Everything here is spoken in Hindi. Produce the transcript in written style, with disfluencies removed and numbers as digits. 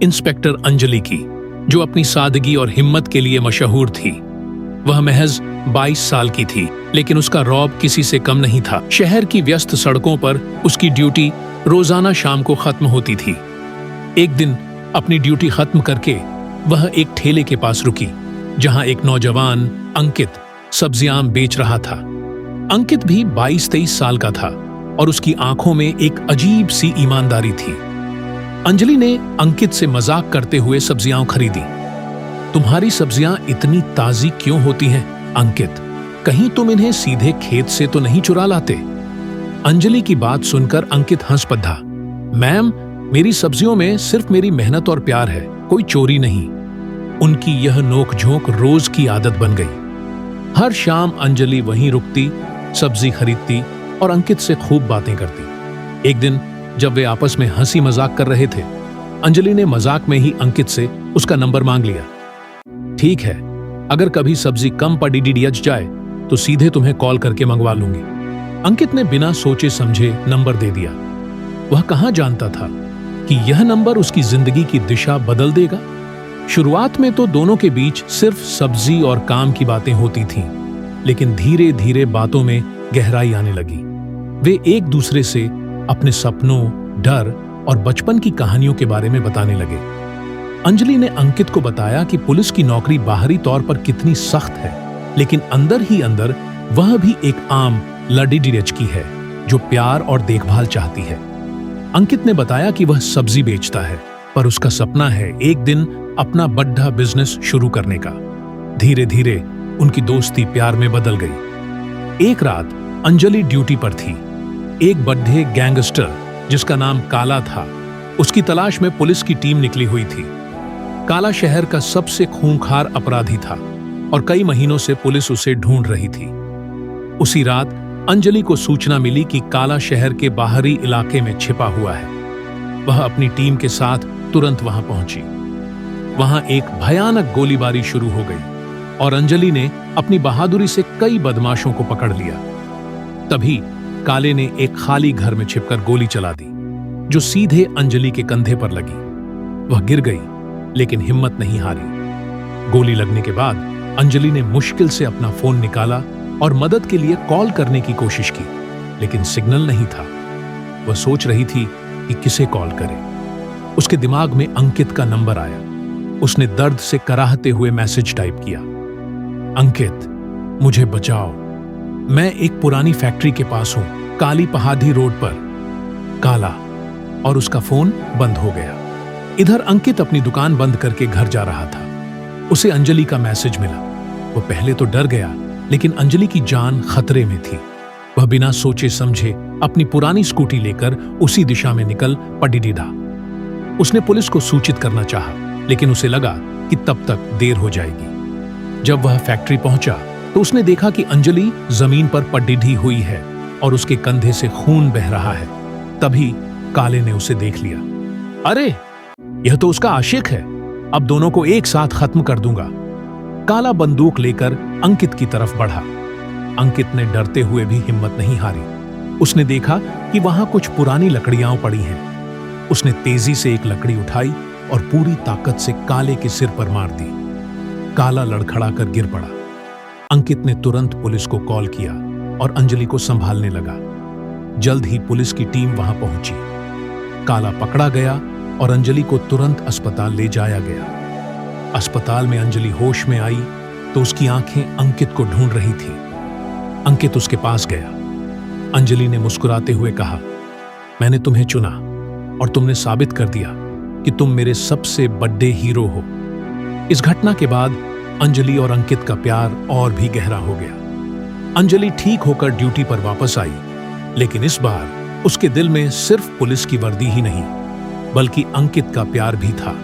इंस्पेक्टर अंजलि की, जो अपनी सादगी और हिम्मत के लिए मशहूर थी। वह महज 22 साल की थी, लेकिन उसका रौब किसी से कम नहीं था। शहर की व्यस्त सड़कों पर उसकी ड्यूटी रोजाना शाम को खत्म होती थी। एक दिन अपनी ड्यूटी खत्म करके वह एक ठेले के पास रुकी, जहां एक नौजवान अंकित सब्जियां बेच रहा था। अंकित भी 22-23 साल का था और उसकी आंखों में एक अजीब सी ईमानदारी थी। अंजलि ने अंकित से मजाक करते हुए सब्जियां खरीदी। तुम्हारी सब्जियां इतनी ताजी क्यों होती हैं, अंकित? कहीं तुम इन्हें सीधे खेत से तो नहीं चुरा लाते? अंजलि की बात सुनकर अंकित हंस पड़ा। मैम, मेरी सब्जियों में सिर्फ मेरी मेहनत और प्यार है, कोई चोरी नहीं। उनकी यह नोक-झोंक रोज की आदत बन गई। हर शाम अंजलि वहीं रुकती, सब्जी खरीदती और अंकित से खूब बातें करती। एक दिन जब वे आपस में हंसी मजाक कर रहे थे, अंजलि ने मजाक में ही अंकित से उसका नंबर मांग लिया। ठीक है, अगर कभी सब्जी कम पड़ी जाए तो सीधे तुम्हें कॉल करके मंगवा लूंगी। अंकित ने बिना सोचे समझे नंबर दे दिया। वह कहां जानता था कि यह नंबर उसकी जिंदगी की दिशा बदल देगा। शुरुआत में तो दोनों के बीच सिर्फ सब्जी और काम की बातें होती थीं, लेकिन धीरे धीरे बातों में गहराई आने लगी। वे एक दूसरे से अपने सपनों, डर और बचपन की कहानियों के बारे में बताने लगे। अंजलि ने अंकित को बताया कि पुलिस की नौकरी बाहरी तौर पर कितनी सख्त है, लेकिन अंदर ही अंदर वह भी एक आम लड़की लड़की है जो प्यार और देखभाल चाहती है। अंकित ने बताया कि वह सब्जी बेचता है, पर उसका सपना है एक दिन अपना बड़ा बिजनेस शुरू करने का। धीरे धीरे उनकी दोस्ती प्यार में बदल गई। एक रात अंजलि ड्यूटी पर थी। एक बड्ढे गैंगस्टर जिसका नाम काला था, उसकी तलाश में पुलिस की टीम निकली हुई थी। काला शहर का सबसे खूंखार अपराधी था और कई महीनों से पुलिस उसे ढूंढ रही थी। उसी रात अंजलि को सूचना मिली कि काला शहर के बाहरी इलाके में छिपा हुआ है। वह अपनी टीम के साथ तुरंत वहां पहुंची। वहां एक भयानक गोलीबारी शुरू हो गई और अंजलि ने अपनी बहादुरी से कई बदमाशों को पकड़ लिया। तभी काले ने एक खाली घर में छिपकर गोली चला दी, जो सीधे अंजलि के कंधे पर लगी। वह गिर गई, लेकिन हिम्मत नहीं हारी। गोली लगने के बाद अंजलि ने मुश्किल से अपना फोन निकाला और मदद के लिए कॉल करने की कोशिश की, लेकिन सिग्नल नहीं था। वह सोच रही थी कि किसे कॉल करे। उसके दिमाग में अंकित का नंबर आया। उसने दर्द से कराहते हुए मैसेज टाइप किया। अंकित, मुझे बचाओ। मैं एक पुरानी फैक्ट्री के पास हूं, काली पहाड़ी रोड पर। काला। और उसका फोन बंद हो गया। इधर अंकित अपनी दुकान बंद करके घर जा रहा था। उसे अंजलि का मैसेज मिला। वो पहले तो डर गया, लेकिन अंजलि की जान खतरे में थी। वह बिना सोचे समझे अपनी पुरानी स्कूटी लेकर उसी दिशा में निकल पड़ा। उसने पुलिस को सूचित करना चाहा, लेकिन उसे लगा कि तब तक देर हो जाएगी। जब वह फैक्ट्री पहुंचा तो उसने देखा कि अंजलि जमीन पर पड़ी हुई है और उसके कंधे से खून बह रहा है। तभी काले ने उसे देख लिया। अरे, यह तो उसका आशिक है। अब दोनों को एक साथ खत्म कर दूंगा। काला बंदूक लेकर अंकित की तरफ बढ़ा। अंकित ने डरते हुए भी हिम्मत नहीं हारी। उसने देखा कि वहां कुछ पुरानी लकड़ियां पड़ी हैं। उसने तेजी से एक लकड़ी उठाई और पूरी ताकत से काले के सिर पर मार दी। काला लड़खड़ाकर गिर पड़ा। अंकित ने तुरंत पुलिस को कॉल किया और अंजलि को संभालने लगा। जल्द ही पुलिस की टीम वहां पहुंची। काला पकड़ा गया और अंजलि को तुरंत अस्पताल ले जाया गया। अस्पताल में अंजलि होश में आई तो उसकी आंखें अंकित को ढूंढ रही थी। अंकित उसके पास गया। अंजलि ने मुस्कुराते हुए कहा, मैंने तुम्हें चुना और तुमने साबित कर दिया कि तुम मेरे सबसे बड़े हीरो हो। इस घटना के बाद अंजलि और अंकित का प्यार और भी गहरा हो गया। अंजलि ठीक होकर ड्यूटी पर वापस आई, लेकिन इस बार उसके दिल में सिर्फ पुलिस की वर्दी ही नहीं, बल्कि अंकित का प्यार भी था।